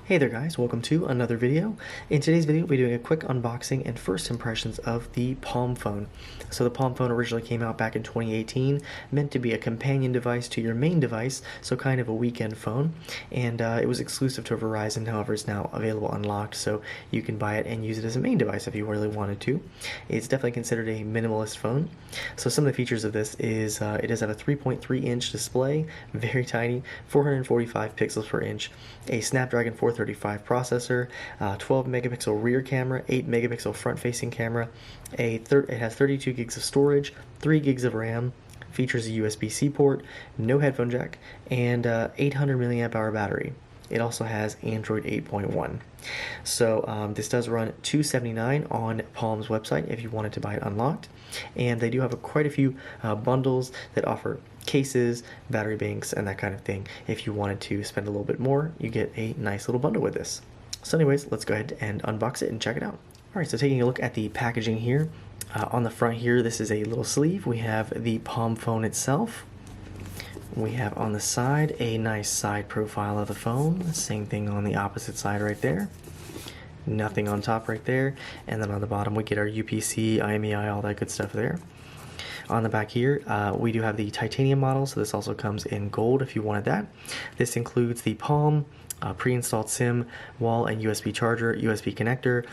Hey there guys, welcome to another video. In today's video, we'll be doing a quick unboxing and first impressions of the Palm phone. So the Palm phone originally came out back in 2018, meant to be a companion device to your main device, so kind of a weekend phone. And it was exclusive to Verizon, however it's now available unlocked, so you can buy it and use it as a main device if you really wanted to. It's definitely considered a minimalist phone. So some of the features of this is it does have a 3.3-inch display, very tiny, 445 pixels per inch, a Snapdragon 435 processor, 12 megapixel rear camera, 8 megapixel front facing camera, it has 32 gigs of storage, 3 gigs of RAM, features a USB-C port, no headphone jack, and 800 milliamp hour battery. It also has Android 8.1. So this does run $279 on Palm's website if you wanted to buy it unlocked. And they do have quite a few bundles that offer cases, battery banks, and that kind of thing. If you wanted to spend a little bit more, you get a nice little bundle with this. So anyways, let's go ahead and unbox it and check it out. Alright, so taking a look at the packaging here. On the front here, this is a little sleeve. We have the Palm phone itself. We have on the side a nice side profile of the phone. Same thing on the opposite side right there. Nothing on top right there. And then on the bottom we get our UPC, IMEI, all that good stuff there. On the back here, we do have the titanium model, so this also comes in gold if you wanted that. This includes the Palm, pre-installed SIM, wall and USB charger, USB connector,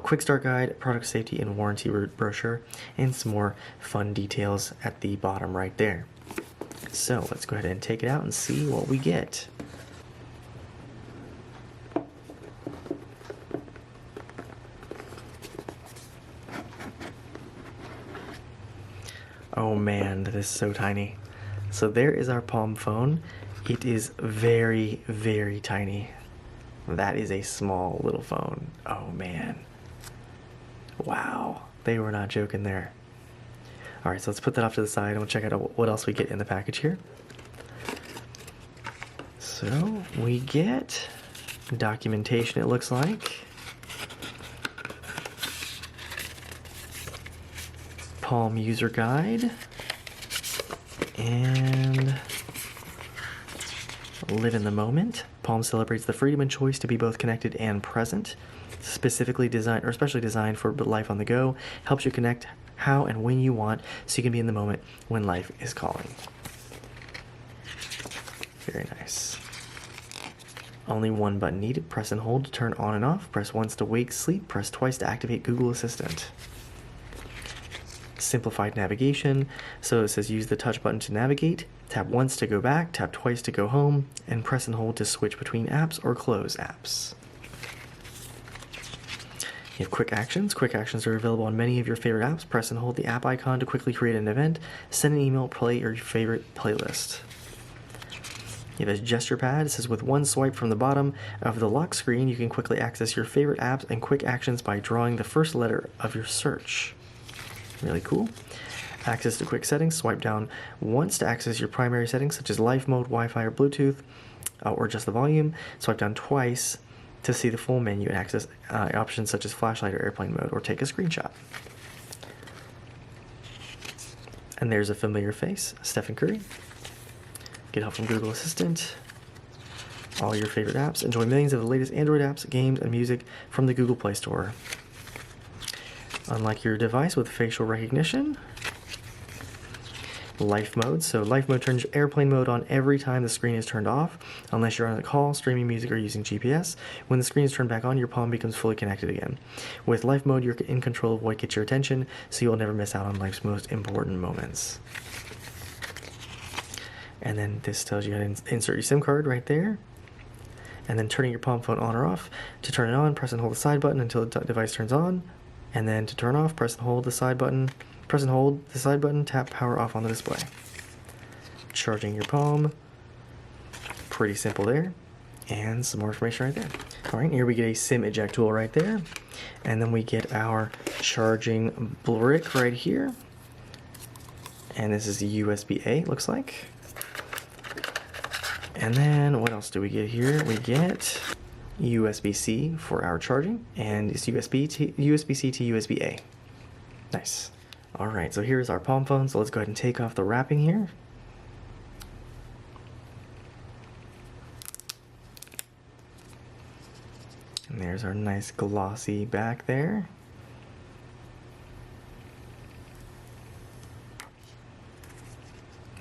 quick start guide, product safety and warranty brochure, and some more fun details at the bottom right there. So let's go ahead and take it out and see what we get. Oh man, that is so tiny. So there is our Palm phone. It is very, very tiny. That is a small little phone. Oh man. Wow, they were not joking there. Alright, so let's put that off to the side and we'll check out what else we get in the package here. So we get documentation, it looks like. Palm user guide. And live in the moment. Palm celebrates the freedom and choice to be both connected and present. Specifically designed, or especially designed for life on the go. Helps you connect how and when you want, so you can be in the moment when life is calling. Very nice. Only one button needed. Press and hold to turn on and off. Press once to wake, sleep. Press twice to activate Google Assistant. Simplified navigation. So it says use the touch button to navigate. Tap once to go back. Tap twice to go home. And press and hold to switch between apps or close apps. You have quick actions. Quick actions are available on many of your favorite apps. Press and hold the app icon to quickly create an event, send an email, play your favorite playlist. You have a gesture pad. It says with one swipe from the bottom of the lock screen, you can quickly access your favorite apps and quick actions by drawing the first letter of your search. Really cool. Access to quick settings. Swipe down once to access your primary settings, such as life mode, Wi-Fi, or Bluetooth, or just the volume. Swipe down twice to see the full menu and access options such as flashlight or airplane mode, or take a screenshot. And there's a familiar face, Stephen Curry. Get help from Google Assistant. All your favorite apps. Enjoy millions of the latest Android apps, games, and music from the Google Play Store. Unlike your device with facial recognition. Life mode. So life mode turns airplane mode on every time the screen is turned off, unless you're on a call, streaming music, or using GPS. When the screen is turned back on, your Palm becomes fully connected again. With life mode, you're in control of what gets your attention, so you'll never miss out on life's most important moments. And then this tells you how to insert your SIM card right there. And then turning your Palm phone on or off. To turn it on, press and hold the side button until the device turns on. And then to turn off, press and hold the side button. Press and hold the side button, tap power off on the display. Charging your Palm. Pretty simple there. And some more information right there. Alright, here we get a SIM eject tool right there. And then we get our charging brick right here. And this is the USB-A, looks like. And then what else do we get here? We get USB-C for our charging, and it's USB-C to USB-A. Nice. Alright, so here's our Palm phone, so let's go ahead and take off the wrapping here. there's our nice glossy back there.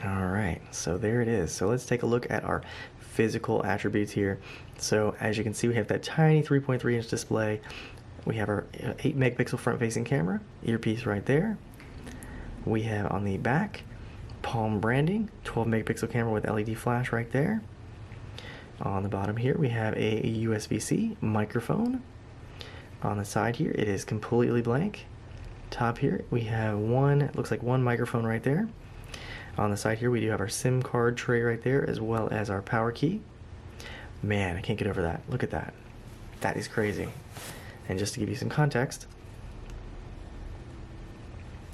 Alright, so there it is. So let's take a look at our physical attributes here. So as you can see, we have that tiny 3.3 inch display. We have our 8 megapixel front facing camera, earpiece right there. We have on the back, Palm branding, 12 megapixel camera with LED flash right there. On the bottom here, we have a USB-C microphone. On the side here, it is completely blank. Top here, we have looks like one microphone right there. On the side here, we do have our SIM card tray right there, as well as our power key. Man, I can't get over that. Look at that. That is crazy. And just to give you some context,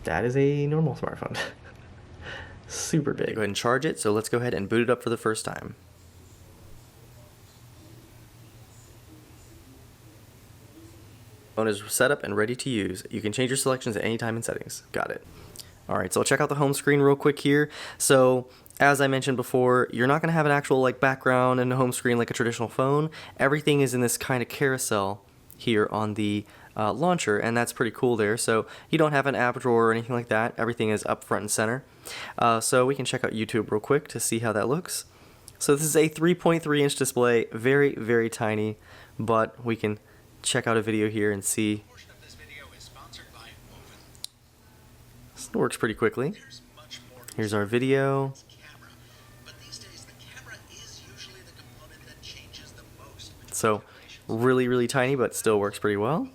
that is a normal smartphone. Super big. Go ahead and charge it, so let's go ahead and boot it up for the first time. Phone is set up and ready to use. You can change your selections at any time in settings. Got it. Alright, so I'll check out the home screen real quick here. So, as I mentioned before, you're not going to have an actual background and home screen like a traditional phone. Everything is in this kind of carousel here on the launcher, and that's pretty cool there. So you don't have an app drawer or anything like that. Everything is up front and center. So we can check out YouTube real quick to see how that looks. So this is a 3.3 inch display, very, very tiny, but we can check out a video here and see. It works pretty quickly. Here's our video. So really, really tiny, but still works pretty well.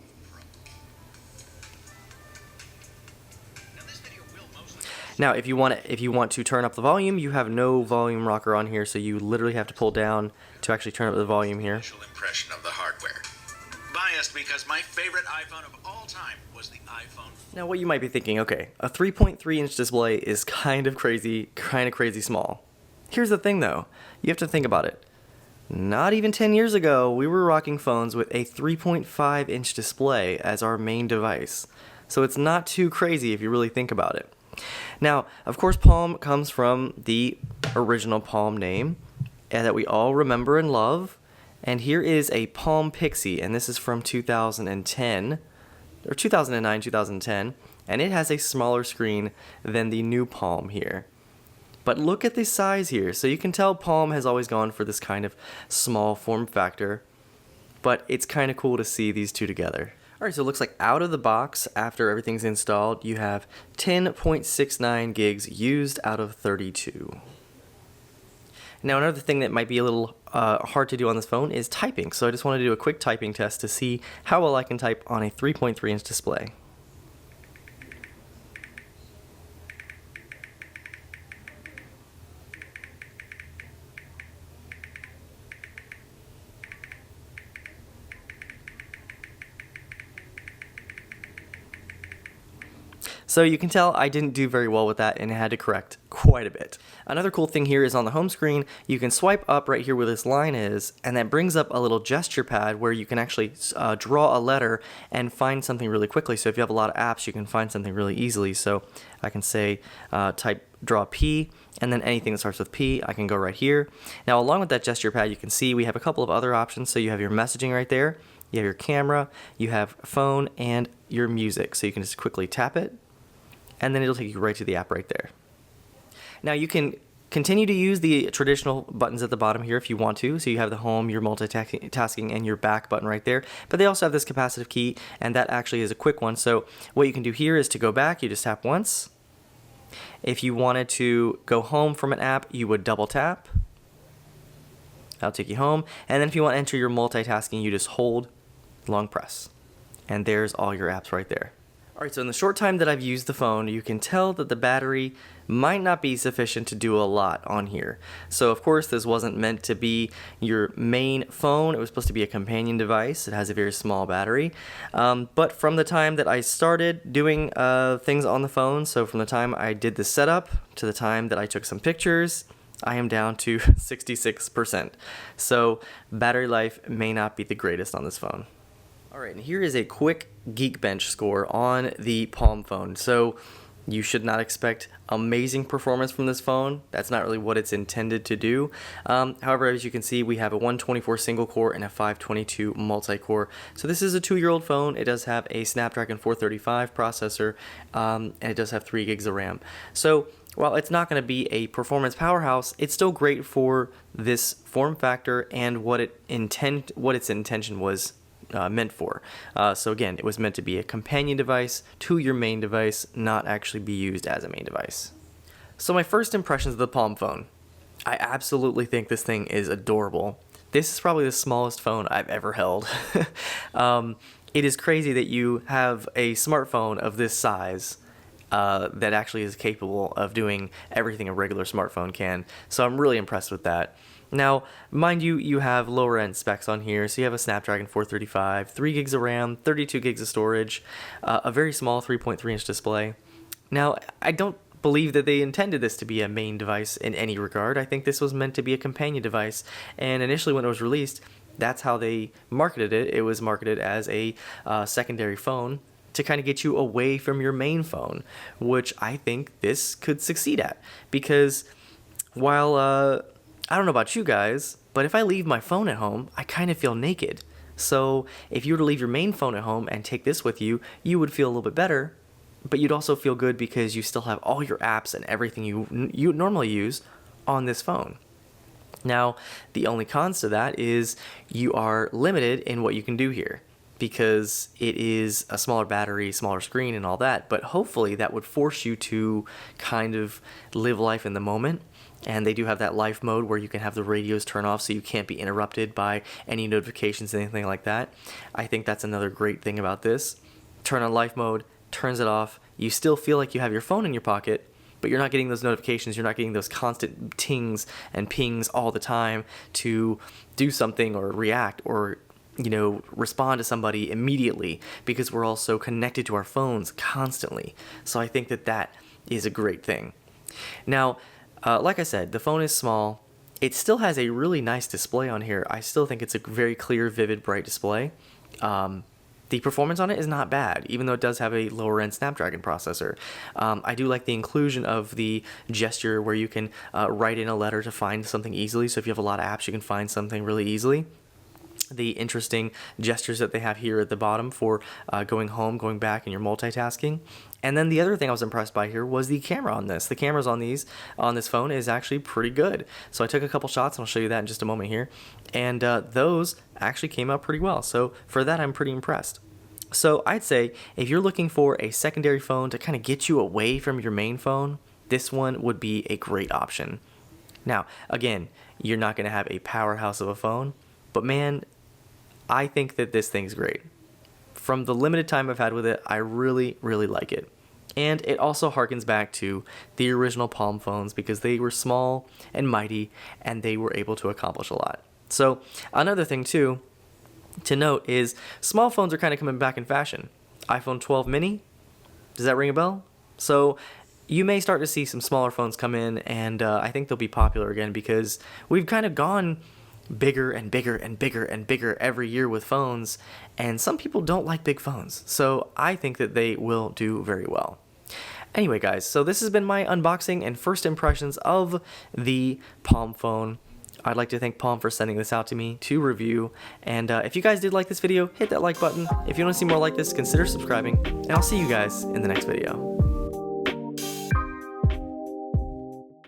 Now, if you want to turn up the volume, you have no volume rocker on here, so you literally have to pull down to actually turn up the volume here. Impression of the hardware. Biased because my favorite iPhone of all time was the iPhone. Now, what you might be thinking, okay, a 3.3 inch display is kind of crazy small. Here's the thing though, you have to think about it. Not even 10 years ago, we were rocking phones with a 3.5 inch display as our main device. So it's not too crazy if you really think about it. Now, of course, Palm comes from the original Palm name that we all remember and love. And here is a Palm Pixie, and this is from 2010, or 2009, 2010, and it has a smaller screen than the new Palm here. But look at the size here, so you can tell Palm has always gone for this kind of small form factor, but it's kind of cool to see these two together. Alright, so it looks like out of the box, after everything's installed, you have 10.69 gigs used out of 32. Now, another thing that might be a little hard to do on this phone is typing. So I just want to do a quick typing test to see how well I can type on a 3.3 inch display. So you can tell I didn't do very well with that and had to correct quite a bit. Another cool thing here is on the home screen, you can swipe up right here where this line is, and that brings up a little gesture pad where you can actually draw a letter and find something really quickly. So if you have a lot of apps, you can find something really easily. So I can say draw P, and then anything that starts with P, I can go right here. Now, along with that gesture pad, you can see we have a couple of other options. So you have your messaging right there, you have your camera, you have phone, and your music. So you can just quickly tap it, and then it'll take you right to the app right there. Now you can continue to use the traditional buttons at the bottom here if you want to. So you have the home, your multitasking, and your back button right there. But they also have this capacitive key, and that actually is a quick one. So what you can do here is to go back, you just tap once. If you wanted to go home from an app, you would double tap. That'll take you home. And then if you want to enter your multitasking, you just hold long press. And there's all your apps right there. Alright, so in the short time that I've used the phone, you can tell that the battery might not be sufficient to do a lot on here. So of course this wasn't meant to be your main phone, it was supposed to be a companion device. It has a very small battery. But from the time that I started doing things on the phone, so from the time I did the setup to the time that I took some pictures, I am down to 66%. So battery life may not be the greatest on this phone. Alright, and here is a quick Geekbench score on the Palm phone. So You should not expect amazing performance from this phone. That's not really what it's intended to do. However, as you can see, we have a 124 single core and a 522 multi-core. So this is a 2-year-old phone. It does have a Snapdragon 435 processor, and it does have 3 gigs of RAM. So while it's not going to be a performance powerhouse, it's still great for this form factor and what its intention was meant for. So again, it was meant to be a companion device to your main device, not actually be used as a main device. So my first impressions of the Palm phone. I absolutely think this thing is adorable. This is probably the smallest phone I've ever held. It is crazy that you have a smartphone of this size that actually is capable of doing everything a regular smartphone can. So I'm really impressed with that. Now, mind you, you have lower end specs on here. So you have a Snapdragon 435, 3 gigs of RAM, 32 gigs of storage, a very small 3.3-inch display. Now, I don't believe that they intended this to be a main device in any regard. I think this was meant to be a companion device. And initially when it was released, that's how they marketed it. It was marketed as a secondary phone to kind of get you away from your main phone, which I think this could succeed at. Because while I don't know about you guys, but if I leave my phone at home, I kind of feel naked. So if you were to leave your main phone at home and take this with you, you would feel a little bit better, but you'd also feel good because you still have all your apps and everything you normally use on this phone. Now, the only cons to that is you are limited in what you can do here, because it is a smaller battery, smaller screen and all that, but hopefully that would force you to kind of live life in the moment. And they do have that life mode where you can have the radios turn off so you can't be interrupted by any notifications, anything like that. I think that's another great thing about this. Turn on life mode, turns it off. You still feel like you have your phone in your pocket, but you're not getting those notifications. You're not getting those constant tings and pings all the time to do something or react or respond to somebody immediately, because we're all so connected to our phones constantly. So I think that is a great thing. Now, like I said, the phone is small. It still has a really nice display on here. I still think it's a very clear, vivid, bright display. The performance on it is not bad, even though it does have a lower-end Snapdragon processor. I do like the inclusion of the gesture where you can write in a letter to find something easily. So if you have a lot of apps, you can find something really easily. The interesting gestures that they have here at the bottom for going home, going back, and your multitasking. And then the other thing I was impressed by here was the camera on this. The cameras on this phone is actually pretty good. So I took a couple shots, and I'll show you that in just a moment here. And those actually came out pretty well. So for that, I'm pretty impressed. So I'd say if you're looking for a secondary phone to kind of get you away from your main phone, this one would be a great option. Now, again, you're not going to have a powerhouse of a phone, but man, I think that this thing's great. From the limited time I've had with it, I really, really like it. And it also harkens back to the original Palm phones because they were small and mighty and they were able to accomplish a lot. So another thing too to note is small phones are kind of coming back in fashion. iPhone 12 mini, does that ring a bell? So you may start to see some smaller phones come in, and I think they'll be popular again because we've kind of gone bigger and bigger and bigger and bigger every year with phones, and some people don't like big phones. So I think that they will do very well. Anyway, guys, so this has been my unboxing and first impressions of the Palm phone. I'd like to thank Palm for sending this out to me to review. And if you guys did like this video, hit that like button. If you want to see more like this, consider subscribing. And I'll see you guys in the next video.